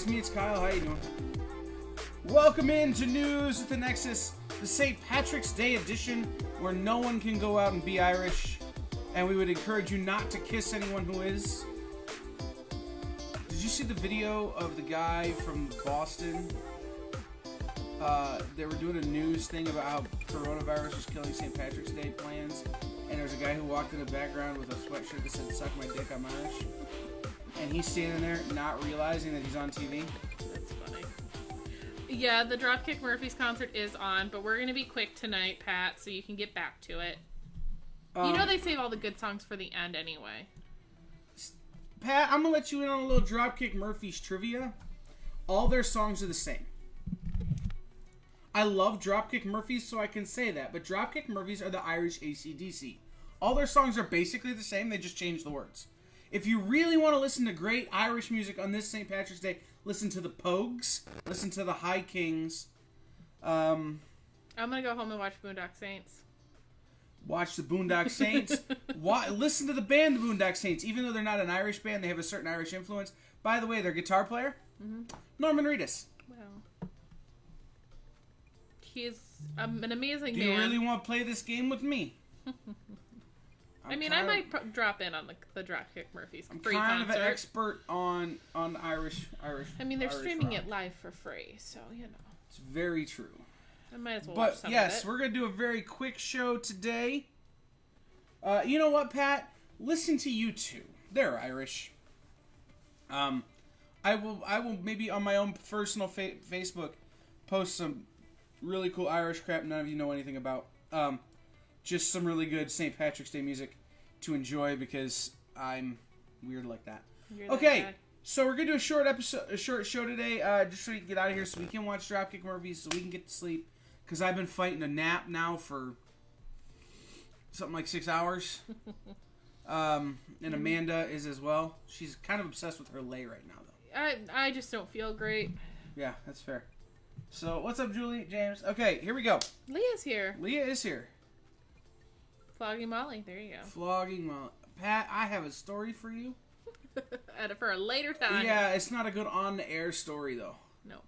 it's me, it's Kyle. How you doing? Welcome into News with the Nexus, the St. Patrick's Day edition, where no one can go out and be Irish, and we would encourage you not to kiss anyone who is. Did you see the video of the guy from Boston? They were doing a news thing about how coronavirus was killing St. Patrick's Day plans, and there's a guy who walked in the background with a sweatshirt that said, "Suck my dick, I'm Irish." And he's standing there not realizing that he's on TV. That's funny. Yeah, the Dropkick Murphys concert is on, but we're going to be quick tonight, Pat, so you can get back to it. You know they save all the good songs for the end anyway. Pat, I'm going to let you in on a little Dropkick Murphys trivia. All their songs are the same. I love Dropkick Murphys, so I can say that, but Dropkick Murphys are the Irish AC/DC. All their songs are basically the same, they just change the words. If you really want to listen to great Irish music on this St. Patrick's Day, listen to the Pogues, listen to the High Kings. I'm going to go home and watch Boondock Saints. Watch the Boondock Saints. Listen to the band, the Boondock Saints. Even though they're not an Irish band, they have a certain Irish influence. By the way, their guitar player, Norman Reedus. Wow. He's an amazing Do man. you really want to play this game with me? I might drop in on the Dropkick Murphys I'm free kind concert. of an expert on Irish. I mean, they're Irish streaming rock. it live for free, so, you know. It's very true. I might as well watch some of it. But yes, we're going to do a very quick show today. You know what, Pat? Listen to you two. They're Irish. I will maybe on my own personal Facebook post some really cool Irish crap none of you know anything about. Just some really good St. Patrick's Day music to enjoy because I'm weird like that. Okay, so we're gonna do a short show today, just so we can get out of here, so we can watch Dropkick Murphys, so we can get to sleep. Because I've been fighting a nap now for something like 6 hours. And Amanda is as well. She's kind of obsessed with her lay right now, though. I just don't feel great. Yeah, that's fair. So, what's up, Julie, James? Okay, here we go. Leah's here. Leah is here. Flogging Molly. There you go. Flogging Molly. Pat, I have a story for you. For a later time. Yeah, it's not a good on-the-air story, though. No.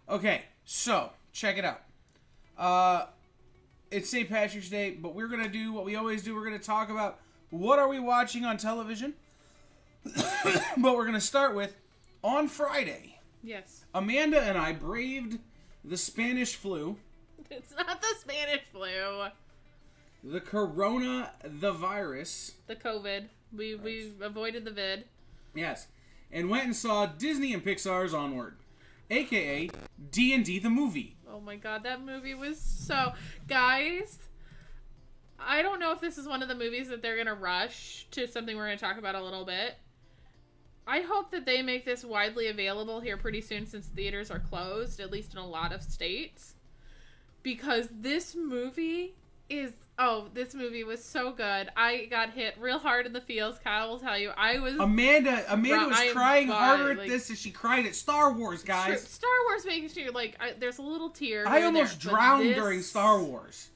Okay, so, check it out. It's St. Patrick's Day, but we're going to do what we always do. We're going to talk about what are we watching on television. But we're going to start with, on Friday, Yes. Amanda and I braved the Spanish flu. It's not the Spanish flu. The the virus. The COVID. We avoided the vid. Yes. And went and saw Disney and Pixar's Onward. A.K.A. D&D the movie. Oh my god, that movie was so... Guys, I don't know if this is one of the movies that they're going to rush to something we're going to talk about a little bit. I hope that they make this widely available here pretty soon since theaters are closed, at least in a lot of states. Because this movie is... Oh, this movie was so good. I got hit real hard in the feels. Kyle will tell you. Amanda was crying harder at this than she cried at Star Wars, guys. True. Star Wars makes you, there's a little tear. I almost drowned during Star Wars.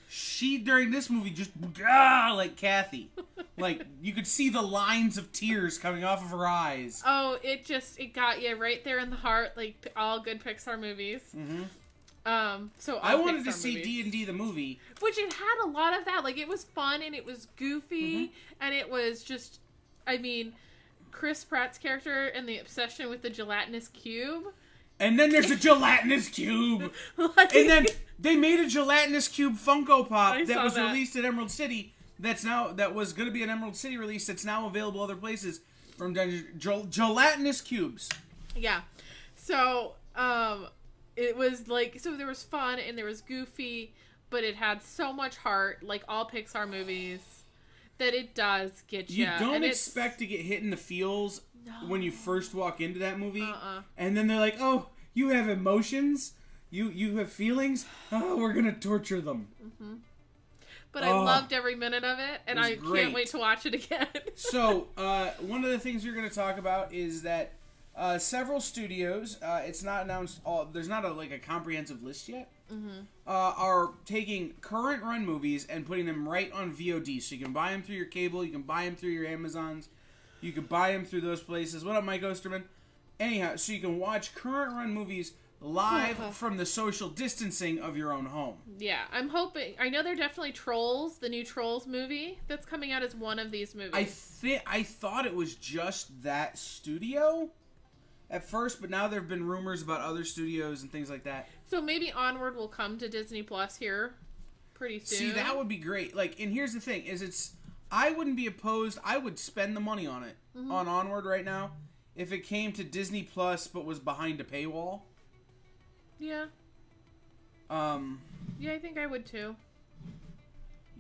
She, during this movie, just, like Kathy. Like, you could see the lines of tears coming off of her eyes. Oh, it got you right there in the heart, like all good Pixar movies. Mm-hmm. So I wanted to see D&D the movie, which it had a lot of that. Like, it was fun and it was goofy and it was just, I mean, Chris Pratt's character and the obsession with the gelatinous cube. And then there's a gelatinous cube. And then they made a gelatinous cube Funko Pop that was released at Emerald City. That was going to be an Emerald City release. That's now available other places from gelatinous cubes. Yeah. So, it was so there was fun and there was goofy, but it had so much heart, like all Pixar movies, that it does get you. You don't expect to get hit in the feels when you first walk into that movie. And then they're like, oh, you have emotions? You have feelings? Oh, we're going to torture them. Mm-hmm. But I loved every minute of it, and I can't wait to watch it again. So, one of the things we're going to talk about is that several studios, it's not announced, there's not a comprehensive list yet, are taking current run movies and putting them right on VOD. So you can buy them through your cable, you can buy them through your Amazons, you can buy them through those places. What up, Mike Osterman? Anyhow, so you can watch current run movies live from the social distancing of your own home. Yeah, I'm hoping. I know they're definitely Trolls. The new Trolls movie that's coming out is one of these movies. I thought it was just that studio at first, but now there have been rumors about other studios and things like that. So maybe Onward will come to Disney Plus here pretty soon. See, that would be great. Like, and here's the thing: is I wouldn't be opposed. I would spend the money on it on Onward right now if it came to Disney Plus, but was behind a paywall. Yeah. Yeah, I think I would too.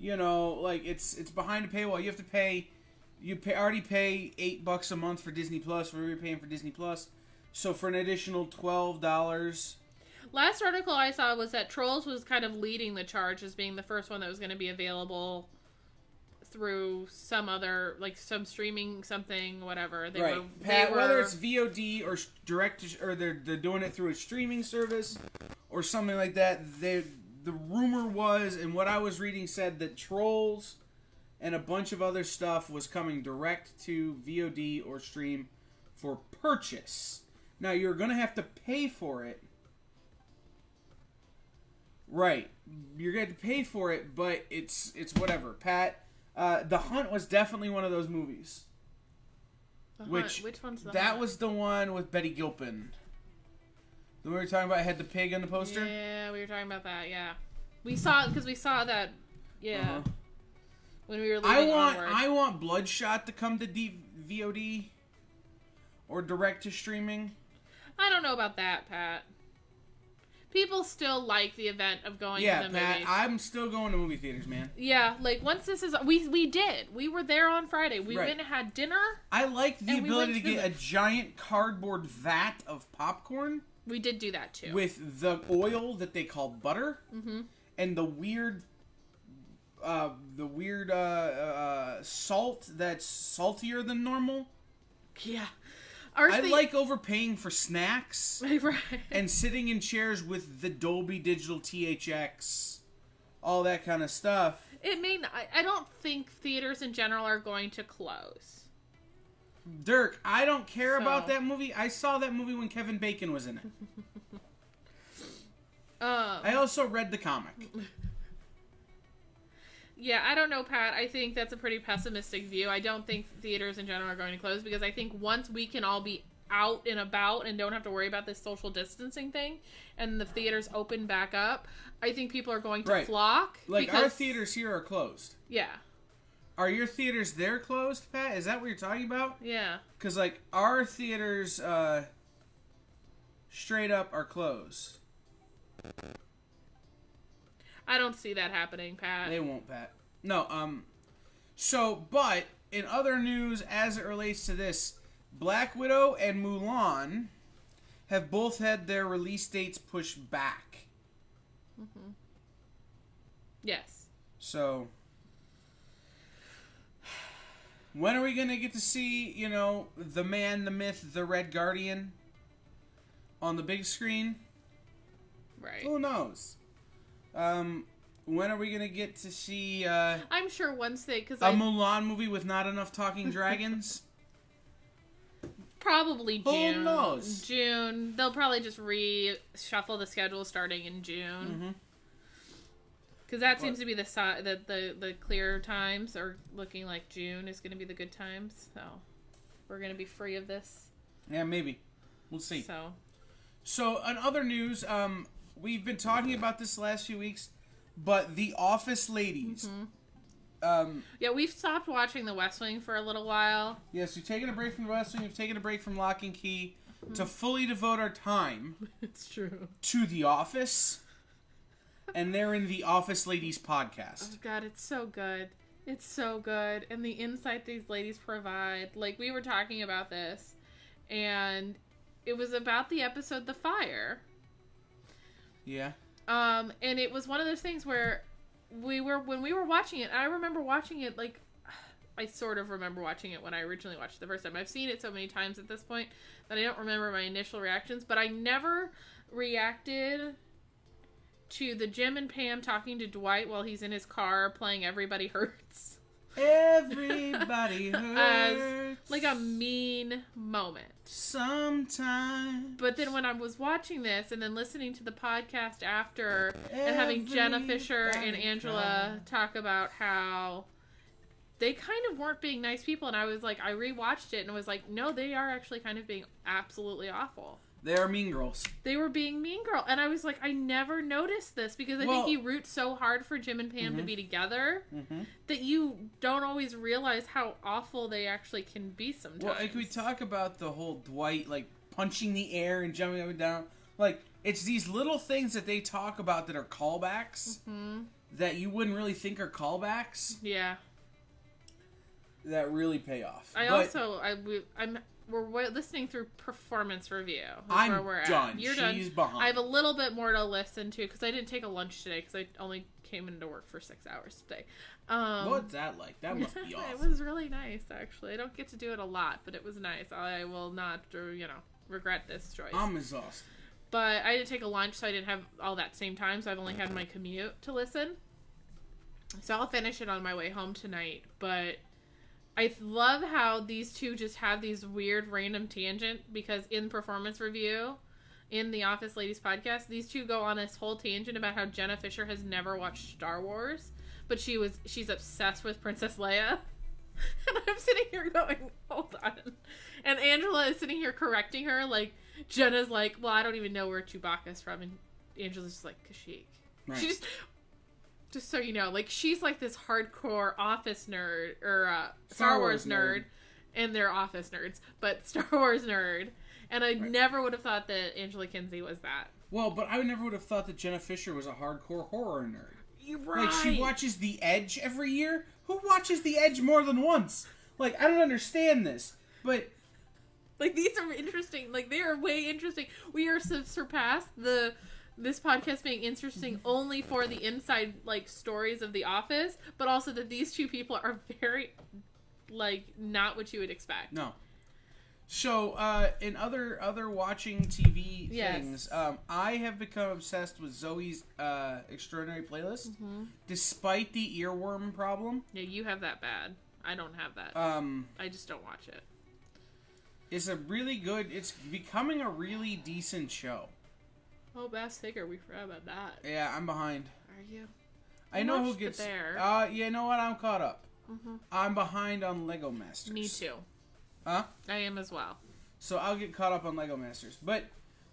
You know, like it's behind a paywall. You have to pay. Already pay $8 a month for Disney Plus. Whatever you're paying for Disney Plus. So for an additional $12. Last article I saw was that Trolls was kind of leading the charge as being the first one that was going to be available through some other, like some streaming something, whatever. Whether it's VOD or or they're doing it through a streaming service or something like that. The rumor was, and what I was reading said that Trolls and a bunch of other stuff was coming direct to VOD or stream for purchase. Now you're gonna have to pay for it. Right, you're going to pay for it, but it's whatever, Pat. The Hunt was definitely one of those movies. Which one's The That Hunt? was the one with Betty Gilpin. The one we were talking about had the pig on the poster? Yeah, we were talking about that, yeah. We saw that, yeah. When we were leaving Onward. I want Bloodshot to come to VOD or direct to streaming. I don't know about that, Pat. People still like the event of going to the movies. Yeah, Pat, I'm still going to movie theaters, man. Yeah, like once this is... We did. We were there on Friday. We went and had dinner. I like the ability to get a giant cardboard vat of popcorn. We did do that, too. With the oil that they call butter. Mm-hmm. And the weird salt that's saltier than normal. Yeah. I like overpaying for snacks. Right. And sitting in chairs with the Dolby Digital THX. All that kind of stuff. I don't think theaters in general are going to close. Dirk, I don't care about that movie. I saw that movie when Kevin Bacon was in it. I also read the comic. Yeah, I don't know, Pat. I think that's a pretty pessimistic view. I don't think theaters in general are going to close because I think once we can all be out and about and don't have to worry about this social distancing thing and the theaters open back up, I think people are going to flock. Like, our theaters here are closed. Yeah. Are your theaters there closed, Pat? Is that what you're talking about? Yeah. Because, like, our theaters straight up are closed. I don't see that happening, Pat. They won't, Pat. No, but in other news as it relates to this, Black Widow and Mulan have both had their release dates pushed back. Mm-hmm. Yes. So, when are we going to get to see, the man, the myth, the Red Guardian on the big screen? Right. Who knows? When are we going to get to see I'm sure once they... Mulan movie with not enough talking dragons? Probably June. Who knows? June. They'll probably just reshuffle the schedule starting in June. Because that seems to be the clear times are looking like June is going to be the good times. So we're going to be free of this. Yeah, maybe. We'll see. So in other news, we've been talking about this the last few weeks, but The Office ladies. Yeah, we've stopped watching The West Wing for a little while. Yes, we've taken a break from The West Wing. We've taken a break from Lock and Key to fully devote our time. It's true. To The Office. And they're in The Office Ladies podcast. Oh, God, it's so good. It's so good. And the insight these ladies provide. Like, we were talking about this, and it was about the episode The Fire. Yeah. And it was one of those things where when we were watching it, I remember watching it, like, I sort of remember watching it when I originally watched it the first time. I've seen it so many times at this point that I don't remember my initial reactions, but I never reacted to the Jim and Pam talking to Dwight while he's in his car playing Everybody Hurts. Everybody as hurts. like a mean moment. Sometimes. But then when I was watching this and then listening to the podcast after and having Jenna Fisher and Angela talk about how they kind of weren't being nice people, and I was like, I rewatched it and was like, no, they are actually kind of being absolutely awful. They are mean girls. They were being mean girl. And I was like, I never noticed this because I think you root so hard for Jim and Pam to be together that you don't always realize how awful they actually can be sometimes. Well, like we talk about the whole Dwight, like, punching the air and jumping up and down. Like, it's these little things that they talk about that are callbacks that you wouldn't really think are callbacks. Yeah. That really pay off. We're listening through performance review. I'm where we're done. At. You're She's done. behind. I have a little bit more to listen to because I didn't take a lunch today because I only came into work for 6 hours today. What's that like? That must be awesome. It was really nice, actually. I don't get to do it a lot, but it was nice. I will not, regret this choice. I'm exhausted. But I didn't take a lunch, so I didn't have all that same time, so I've only had my commute to listen. So I'll finish it on my way home tonight, but I love how these two just have these weird random tangent because in performance review, in the Office Ladies podcast, these two go on this whole tangent about how Jenna Fisher has never watched Star Wars, but she's obsessed with Princess Leia. And I'm sitting here going, hold on. And Angela is sitting here correcting her, like, Jenna's like, well, I don't even know where Chewbacca's from, and Angela's just like, Kashyyyk. Right. She just so you know, like, she's like this hardcore Office nerd, or Star Wars nerd, and they're Office nerds, but Star Wars nerd. And I never would have thought that Angela Kinsey was that. Well, but I never would have thought that Jenna Fisher was a hardcore horror nerd. You're right. Like, she watches The Edge every year? Who watches The Edge more than once? Like, I don't understand this, but... Like, these are interesting. Like, they are way interesting. We are surpassed this podcast being interesting only for the inside, like, stories of The Office, but also that these two people are very, like, not what you would expect. No. So, in other watching TV things, I have become obsessed with Zoe's Extraordinary Playlist, despite the earworm problem. Yeah, you have that bad. I don't have that. I just don't watch it. It's it's becoming a really decent show. Oh, Bass Figure, we forgot about that. Yeah, I'm behind. Are you? I know who gets... you know what? I'm caught up. I'm behind on Lego Masters. Me too. Huh? I am as well. So I'll get caught up on Lego Masters. But,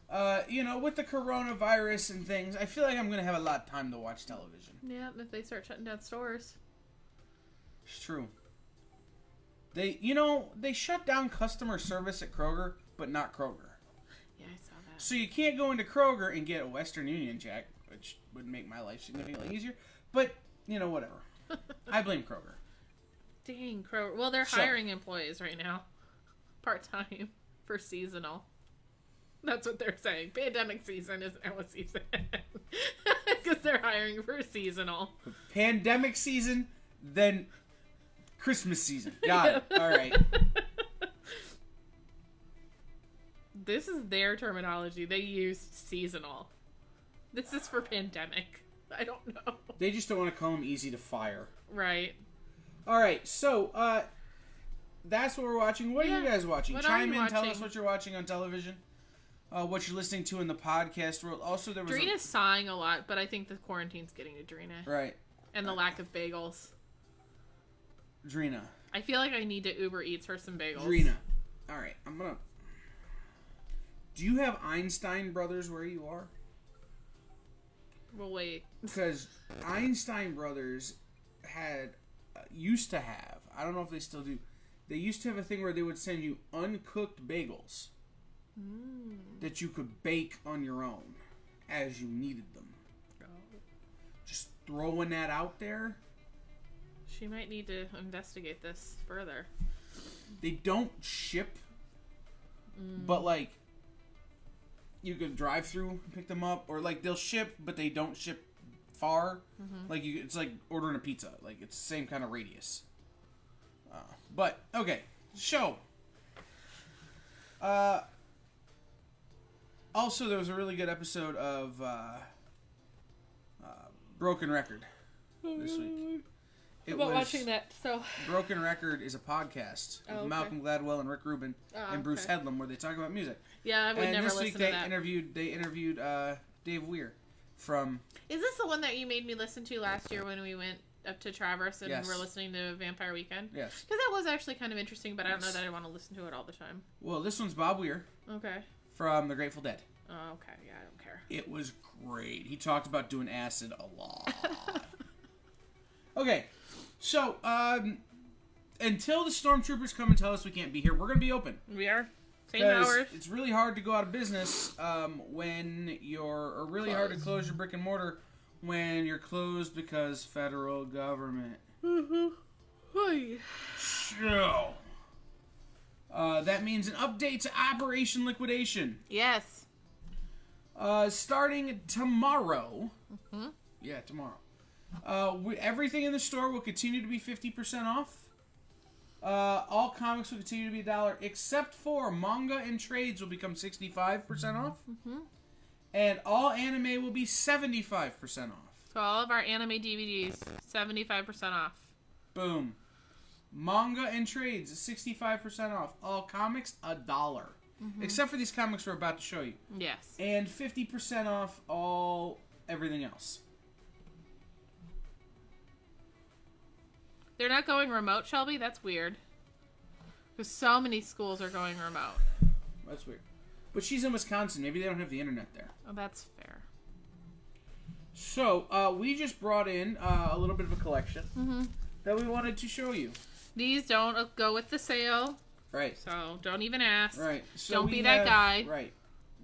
with the coronavirus and things, I feel like I'm going to have a lot of time to watch television. Yeah, if they start shutting down stores. It's true. They shut down customer service at Kroger, but not Kroger. Yeah, I saw that. So you can't go into Kroger and get a Western Union check, which would make my life significantly easier. But, whatever. I blame Kroger. Dang, Kroger. Well, they're hiring employees right now. Part-time for seasonal. That's what they're saying. Pandemic season is now a season. Because they're hiring for seasonal. Pandemic season, then Christmas season. Got it. All right. This is their terminology. They use seasonal. This is for pandemic. I don't know. They just don't want to call them easy to fire. Right. All right. So, that's what we're watching. What are you guys watching? Chime in. Tell us what you're watching on television. What you're listening to in the podcast world. Also, there was Drina's sighing a lot, but I think the quarantine's getting to Drina. Right. And the lack of bagels. Drina. I feel like I need to Uber Eats her some bagels. Drina. All right. Do you have Einstein Brothers where you are? Well, wait. Because Einstein Brothers used to have, I don't know if they still do, they used to have a thing where they would send you uncooked bagels that you could bake on your own as you needed them. Oh. Just throwing that out there. She might need to investigate this further. They don't ship, but like, you could drive through and pick them up, or like they'll ship, but they don't ship far. Like it's like ordering a pizza. Like it's the same kind of radius. But okay, show. Also, there was a really good episode of Broken Record this week. about watching that, so... Broken Record is a podcast with Malcolm Gladwell and Rick Rubin and Bruce Headlam where they talk about music. Yeah, I would never listen to that. And this week they interviewed Dave Weir from... Is this the one that you made me listen to last year when we went up to Traverse and were listening to Vampire Weekend? Yes. Because that was actually kind of interesting, but I don't know that I want to listen to it all the time. Well, this one's Bob Weir. Okay. From The Grateful Dead. Oh, okay. Yeah, I don't care. It was great. He talked about doing acid a lot. Okay. So, until the stormtroopers come and tell us we can't be here, we're going to be open. We are. Same hours. It's really hard to go out of business when or really hard to close your brick and mortar when you're closed because federal government. Mm-hmm. So, that means an update to Operation Liquidation. Yes. Starting tomorrow. Mm-hmm. Yeah, tomorrow. Everything in the store will continue to be 50% off. All comics will continue to be $1, except for manga and trades will become 65% off. Mm-hmm. And all anime will be 75% off. So all of our anime DVDs, 75% off. Boom. Manga and trades, 65% off. All comics, $1. Mm-hmm. Except for these comics we're about to show you. Yes. And 50% off everything else. They're not going remote, Shelby? That's weird. Because so many schools are going remote. That's weird. But she's in Wisconsin. Maybe they don't have the internet there. Oh, that's fair. So, we just brought in a little bit of a collection that we wanted to show you. These don't go with the sale. Right. So, don't even ask. Right. So don't be that guy. Right.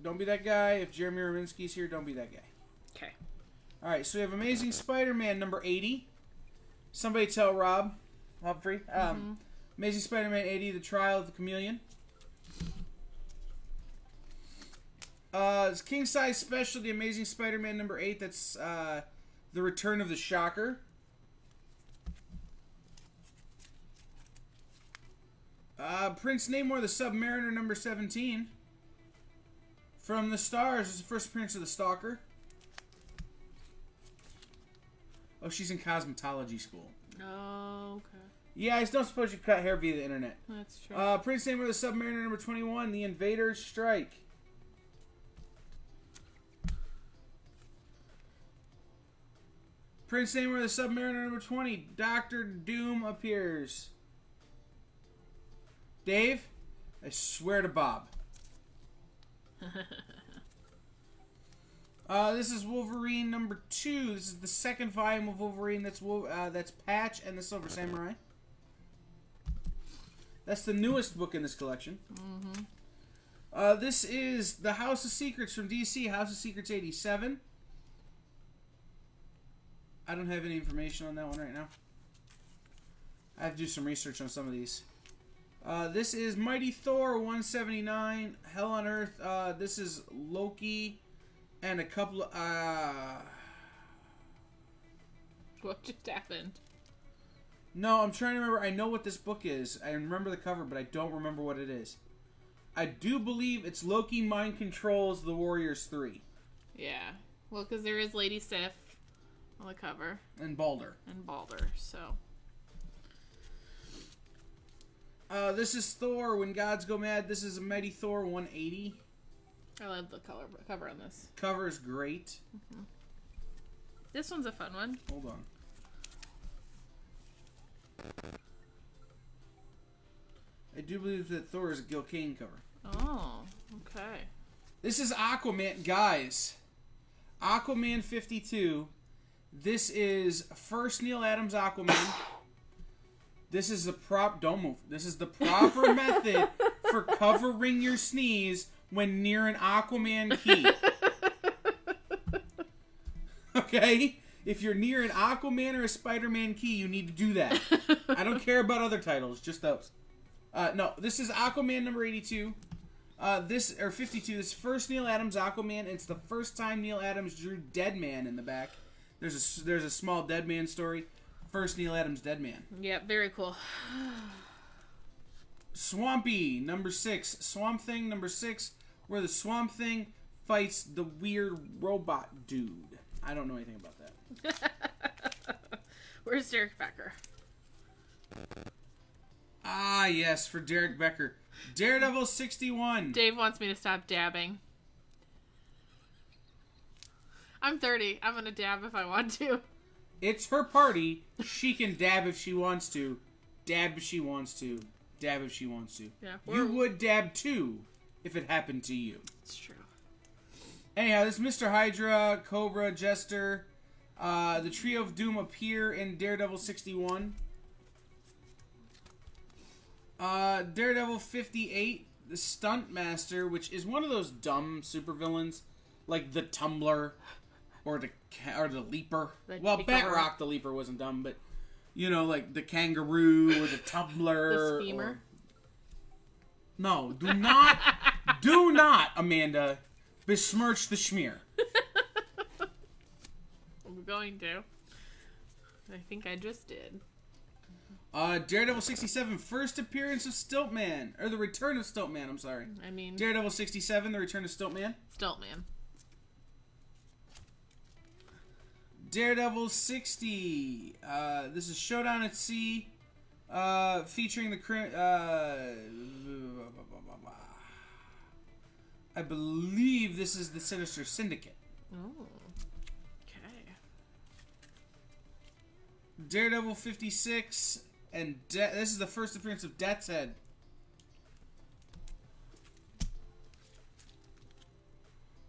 Don't be that guy. If Jeremy Raminsky's here, don't be that guy. Okay. All right, so we have Amazing Spider-Man number 80. Somebody tell Rob Humphrey. Amazing Spider-Man 80, The Trial of the Chameleon. It's King Size Special, The Amazing Spider-Man number 8. That's The Return of the Shocker. Prince Namor, The Submariner number 17. From the Stars is the first appearance of the Stalker. Oh, she's in cosmetology school. Oh, okay. Yeah, I don't suppose you cut hair via the internet. That's true. Prince Namor, The Submariner number 21, The Invaders Strike. Prince Namor, The Submariner number 20, Doctor Doom appears. Dave, I swear to Bob. This is Wolverine number 2. This is the second volume of Wolverine. That's Patch and the Silver Samurai. That's the newest book in this collection. Mm-hmm. This is The House of Secrets from DC. House of Secrets 87. I don't have any information on that one right now. I have to do some research on some of these. This is Mighty Thor 179. Hell on Earth. This is Loki and a couple of... What just happened? No, I'm trying to remember. I know what this book is. I remember the cover, but I don't remember what it is. I do believe it's Loki Mind Controls the Warriors 3. Yeah. Well, because there is Lady Sif on the cover. And Balder. So... this is Thor, When Gods Go Mad. This is a Mighty Thor 180. I love the cover on this. Cover is great. Mm-hmm. This one's a fun one. Hold on. I do believe that Thor is a Gil Kane cover. Oh, okay. This is Aquaman. Guys, Aquaman 52. This is first Neil Adams Aquaman. This is the don't move. This is the proper method for covering your sneeze when near an Aquaman key. Okay? If you're near an Aquaman or a Spider-Man key, you need to do that. I don't care about other titles, just those. No, this is Aquaman number 82. 52. This is first Neil Adams Aquaman. It's the first time Neil Adams drew Deadman in the back. There's a small Deadman story. First Neil Adams Deadman. Yep, very cool. Swampy number 6. Swamp Thing number 6, where the Swamp Thing fights the weird robot dude. I don't know anything about that. Where's Derek Becker? Ah, yes, for Derek Becker. Daredevil 61. Dave wants me to stop dabbing. I'm 30. I'm gonna dab if I want to. It's her party. She can dab if she wants to. Dab if she wants to. Dab if she wants to. Yeah, you would dab too if it happened to you. It's true. Anyhow, this is Mr. Hydra, Cobra, Jester. The Trio of Doom appear in Daredevil 61. Daredevil 58, the Stunt Master, which is one of those dumb supervillains, like the Tumbler or the Leaper. Well, Batrock the Leaper wasn't dumb, but you know, like the Kangaroo or the Tumbler. The Schemer. No, do not, do not, Amanda, besmirch the Schmear. I'm going to. I think I just did. Daredevil 67, first appearance of Stiltman. Or the return of Stiltman, I'm sorry. I mean... Daredevil 67, the return of Stiltman. Stiltman. Daredevil 60. This is Showdown at Sea. Featuring the... I believe this is the Sinister Syndicate. Oh. Okay. Daredevil 56... And this is the first appearance of Death's Head.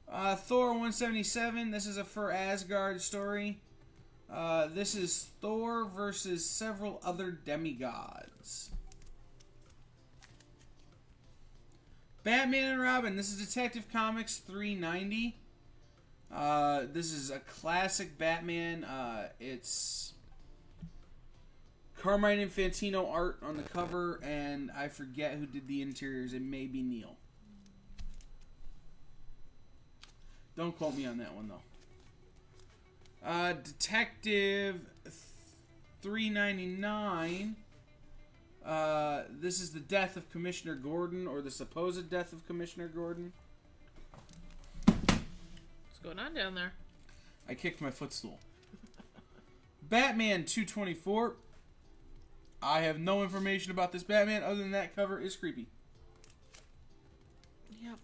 Thor 177. This is a for Asgard story. This is Thor versus several other demigods. Batman and Robin. This is Detective Comics 390. This is a classic Batman. It's Carmine Infantino art on the cover, and I forget who did the interiors. It may be Neil. Don't quote me on that one, though. Detective 399. This is the death of Commissioner Gordon, or the supposed death of Commissioner Gordon. What's going on down there? I kicked my footstool. Batman 224. I have no information about this Batman other than that cover is creepy. Yep.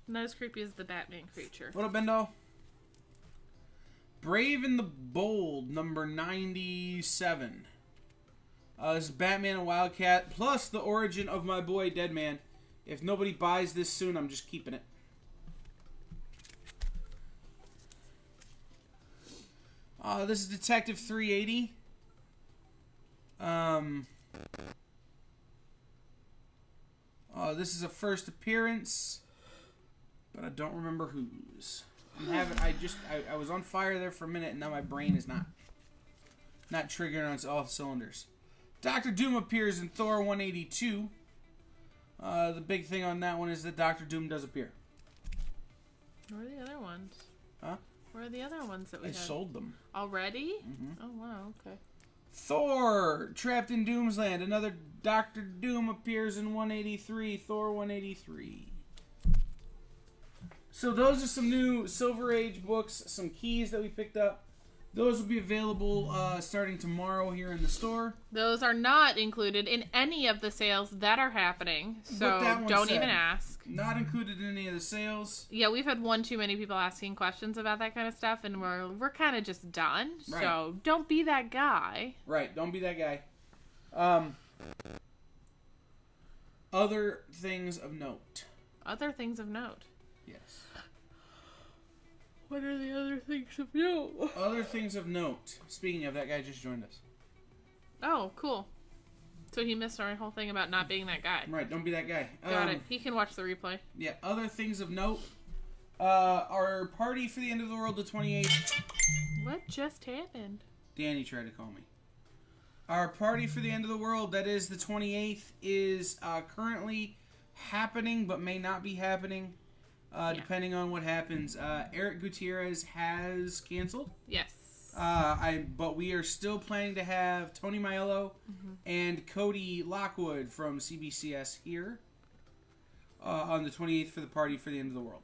Not as creepy as the Batman creature. What up, Bendo? Brave and the Bold, number 97. This is Batman and Wildcat, plus the origin of my boy Deadman. If nobody buys this soon, I'm just keeping it. This is Detective 380. This is a first appearance, but I don't remember whose. I was on fire there for a minute, and now my brain is not triggering on all cylinders. Doctor Doom appears in Thor 182. The big thing on that one is that Doctor Doom does appear. Where are the other ones? Huh? Where are the other ones that we I had? sold them. Already? Mm-hmm. Oh, wow, okay. Thor, Trapped in Doomsland. Another Doctor Doom appears in 183. Thor 183. So those are some new Silver Age books, some keys that we picked up. Those will be available starting tomorrow here in the store. Those are not included in any of the sales that are happening, so don't even ask. Not included in any of the sales. Yeah, we've had one too many people asking questions about that kind of stuff, and we're kind of just done. Right. So don't be that guy. Right, don't be that guy. Other things of note. Other things of note. Yes. What are the other things of note? Other things of note. Speaking of, that guy just joined us. Oh, cool. So he missed our whole thing about not being that guy. Right, don't be that guy. Got it. He can watch the replay. Yeah, other things of note. Our party for the end of the world, the 28th. What just happened? Danny tried to call me. Our party for the end of the world, that is the 28th, is currently happening, but may not be happening. Depending on what happens. Eric Gutierrez has canceled. Yes. But we are still planning to have Tony Aiello and Cody Lockwood from CBCS here on the 28th for the party for the end of the world.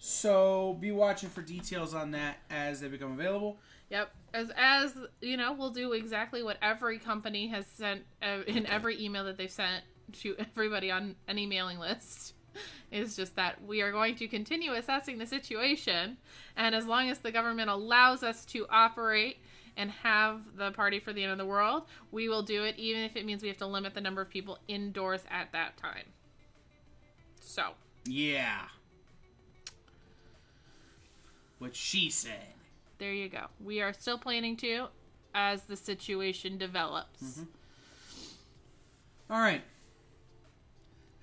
So be watching for details on that as they become available. Yep. As you know, we'll do exactly what every company has sent in every email that they've sent to everybody on any mailing list. Is just that we are going to continue assessing the situation, and as long as the government allows us to operate and have the party for the end of the world, we will do it, even if it means we have to limit the number of people indoors at that time. So. Yeah. What she said. There you go. We are still planning to, as the situation develops. Mm-hmm. All right.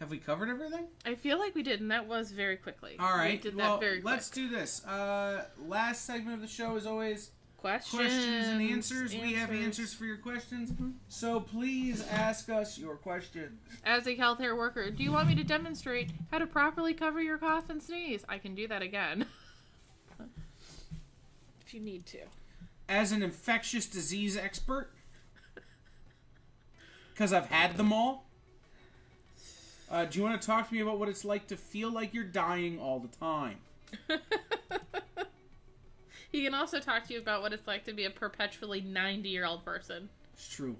Have we covered everything? I feel like we did, and that was very quickly. All right. We did that very quick. Let's do this. Last segment of the show is always questions and answers. We have answers for your questions. Mm-hmm. So please ask us your questions. As a healthcare worker, do you want me to demonstrate how to properly cover your cough and sneeze? I can do that again. If you need to. As an infectious disease expert, because I've had them all, do you want to talk to me about what it's like to feel like you're dying all the time? He can also talk to you about what it's like to be a perpetually 90-year-old person. It's true.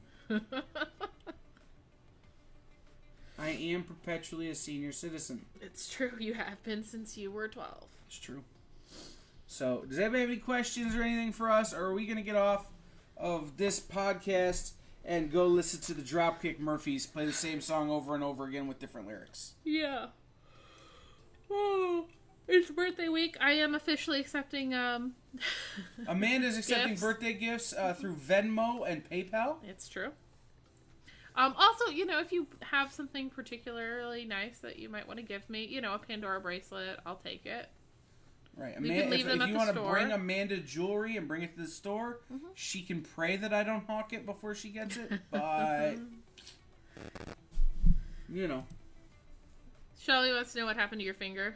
I am perpetually a senior citizen. It's true. You have been since you were 12. It's true. So, does anybody have any questions or anything for us? Or are we going to get off of this podcast and go listen to the Dropkick Murphys play the same song over and over again with different lyrics? Yeah. Oh, it's birthday week. I am officially accepting, Amanda's accepting gifts. Birthday gifts through Venmo and PayPal. It's true. Also, you know, if you have something particularly nice that you might want to give me, you know, a Pandora bracelet, I'll take it. Right. We can leave them at if you the want to store. bring Amanda jewelry and bring it to the store, she can pray that I don't hawk it before she gets it. But, you know. Shelly wants to know what happened to your finger.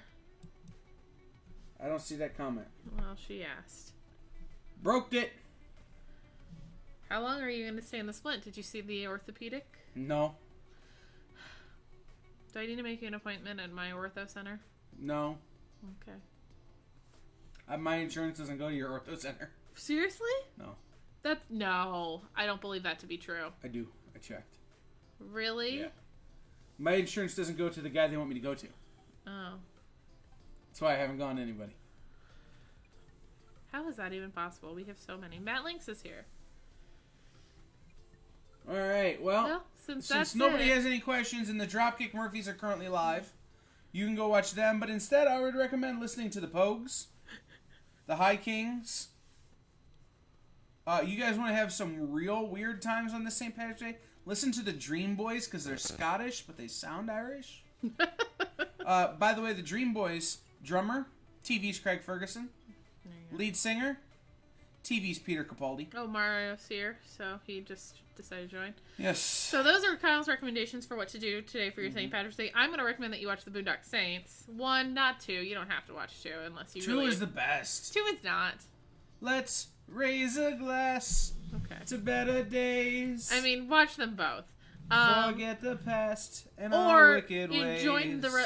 I don't see that comment. Well, she asked. Broke it. How long are you going to stay in the splint? Did you see the orthopedic? No. Do I need to make you an appointment at my ortho center? No. Okay. My insurance doesn't go to your ortho center. Seriously? No. No. I don't believe that to be true. I do. I checked. Really? Yeah. My insurance doesn't go to the guy they want me to go to. Oh. That's why I haven't gone to anybody. How is that even possible? We have so many. Matt Lynx is here. All right. Well, since nobody has any questions and the Dropkick Murphys are currently live, you can go watch them. But instead, I would recommend listening to the Pogues, the High Kings. You guys want to have some real weird times on this St. Patrick's Day? Listen to the Dream Boys because they're Scottish, but they sound Irish. By the way, the Dream Boys drummer, TV's Craig Ferguson. Lead singer, TV's Peter Capaldi. Oh, Mario's here, so he just decided to join. Yes. So those are Kyle's recommendations for what to do today for your St. Patrick's Day. I'm going to recommend that you watch the Boondock Saints. 1, not 2. You don't have to watch 2 unless you 2 really... is the best. 2 is not. Let's raise a glass to better days. I mean, watch them both. Forget the past and our wicked ways.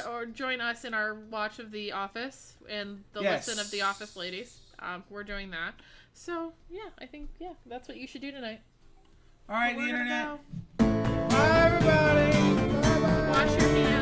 Or join us in our watch of The Office and the listen of The Office ladies. We're doing that. So, yeah, I think, that's what you should do tonight. All right, the internet. Bye, everybody. Bye-bye. Wash your hands.